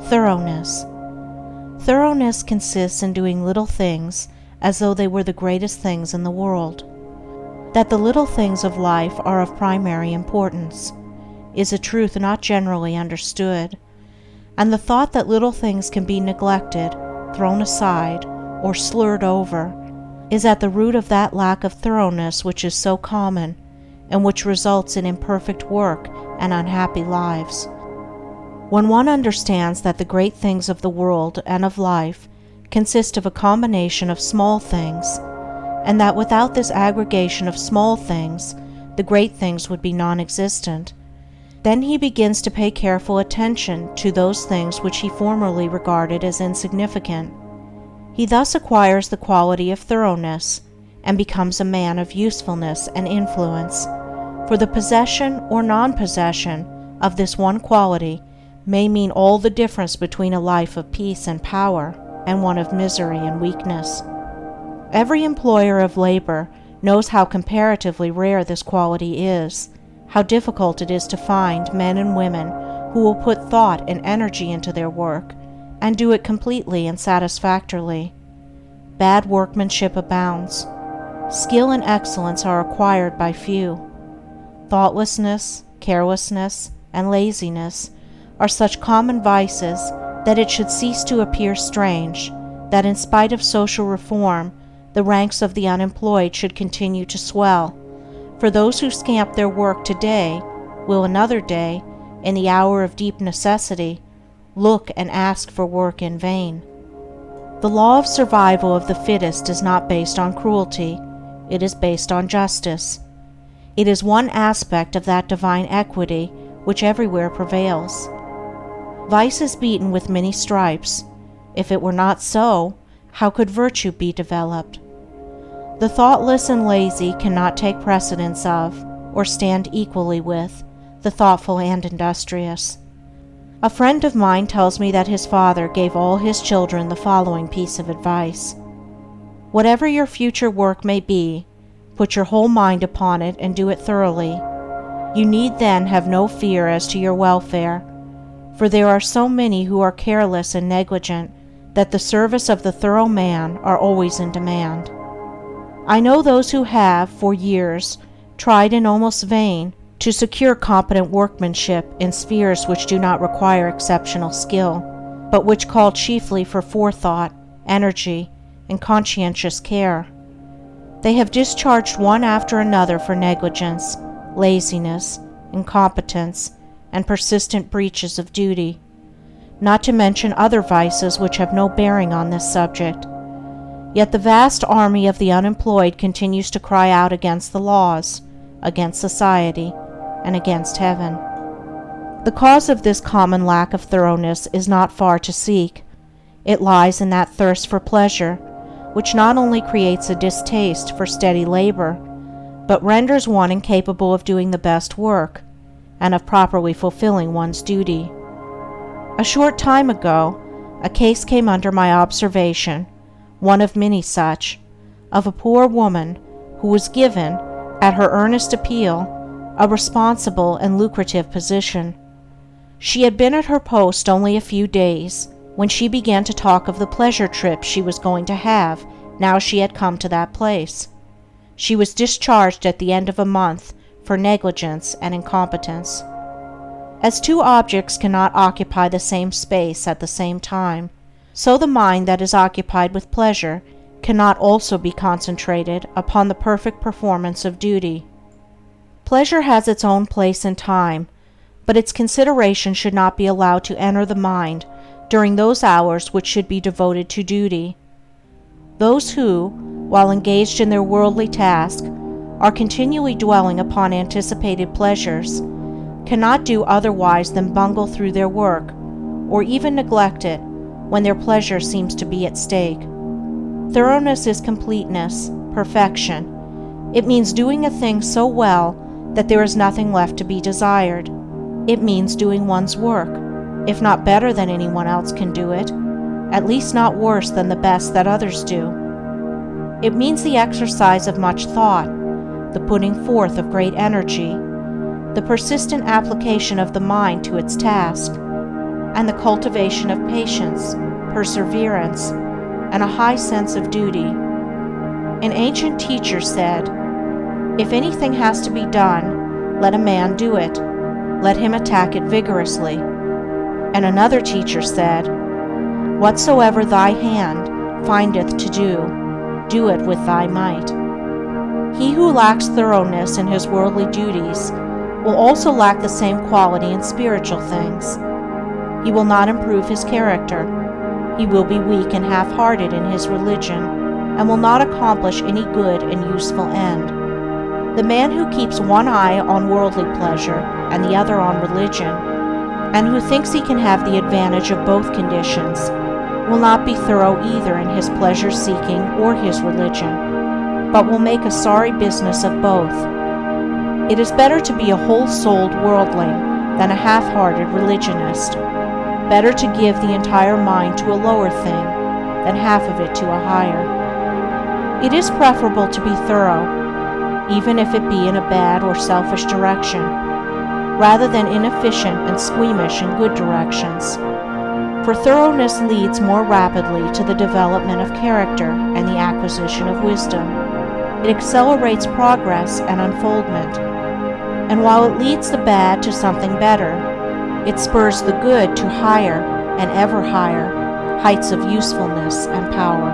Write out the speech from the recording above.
Thoroughness. Thoroughness consists in doing little things as though they were the greatest things in the world. That the little things of life are of primary importance is a truth not generally understood, and the thought that little things can be neglected, thrown aside, or slurred over is at the root of that lack of thoroughness which is so common and which results in imperfect work and unhappy lives. When one understands that the great things of the world and of life consist of a combination of small things, and that without this aggregation of small things the great things would be non-existent, then he begins to pay careful attention to those things which he formerly regarded as insignificant. He thus acquires the quality of thoroughness and becomes a man of usefulness and influence, for the possession or non-possession of this one quality may mean all the difference between a life of peace and power and one of misery and weakness. Every employer of labor knows how comparatively rare this quality is, how difficult it is to find men and women who will put thought and energy into their work and do it completely and satisfactorily. Bad workmanship abounds. Skill and excellence are acquired by few. Thoughtlessness, carelessness, and laziness are such common vices that it should cease to appear strange that in spite of social reform the ranks of the unemployed should continue to swell, for those who scamp their work today will another day, in the hour of deep necessity, look and ask for work in vain. The law of survival of the fittest is not based on cruelty, it is based on justice. It is one aspect of that divine equity which everywhere prevails. Vice is beaten with many stripes. If it were not so, how could virtue be developed? The thoughtless and lazy cannot take precedence of, or stand equally with, the thoughtful and industrious. A friend of mine tells me that his father gave all his children the following piece of advice: whatever your future work may be, put your whole mind upon it and do it thoroughly. You need then have no fear as to your welfare, for there are so many who are careless and negligent that the service of the thorough man are always in demand. I know those who have, for years, tried in almost vain to secure competent workmanship in spheres which do not require exceptional skill, but which call chiefly for forethought, energy, and conscientious care. They have discharged one after another for negligence, laziness, incompetence, and persistent breaches of duty, not to mention other vices which have no bearing on this subject. Yet the vast army of the unemployed continues to cry out against the laws, against society, and against heaven. The cause of this common lack of thoroughness is not far to seek. It lies in that thirst for pleasure, which not only creates a distaste for steady labor, but renders one incapable of doing the best work, and of properly fulfilling one's duty. A short time ago, a case came under my observation, one of many such, of a poor woman who was given, at her earnest appeal, a responsible and lucrative position. She had been at her post only a few days when she began to talk of the pleasure trip she was going to have now she had come to that place. She was discharged at the end of a month for negligence and incompetence. As two objects cannot occupy the same space at the same time, so the mind that is occupied with pleasure cannot also be concentrated upon the perfect performance of duty. Pleasure has its own place and time, but its consideration should not be allowed to enter the mind during those hours which should be devoted to duty. Those who, while engaged in their worldly task, are continually dwelling upon anticipated pleasures, cannot do otherwise than bungle through their work, or even neglect it when their pleasure seems to be at stake. Thoroughness is completeness, perfection. It means doing a thing so well that there is nothing left to be desired. It means doing one's work, if not better than anyone else can do it, at least not worse than the best that others do. It means the exercise of much thought, the putting forth of great energy, the persistent application of the mind to its task, and the cultivation of patience, perseverance, and a high sense of duty. An ancient teacher said, "If anything has to be done, let a man do it. Let him attack it vigorously." And another teacher said, "Whatsoever thy hand findeth to do, do it with thy might." He who lacks thoroughness in his worldly duties will also lack the same quality in spiritual things. He will not improve his character. He will be weak and half-hearted in his religion, and will not accomplish any good and useful end. The man who keeps one eye on worldly pleasure and the other on religion, and who thinks he can have the advantage of both conditions, will not be thorough either in his pleasure-seeking or his religion, but will make a sorry business of both. It is better to be a whole-souled worldling than a half-hearted religionist. Better to give the entire mind to a lower thing than half of it to a higher. It is preferable to be thorough, even if it be in a bad or selfish direction, rather than inefficient and squeamish in good directions. For thoroughness leads more rapidly to the development of character and the acquisition of wisdom. It accelerates progress and unfoldment. And while it leads the bad to something better, it spurs the good to higher and ever higher heights of usefulness and power.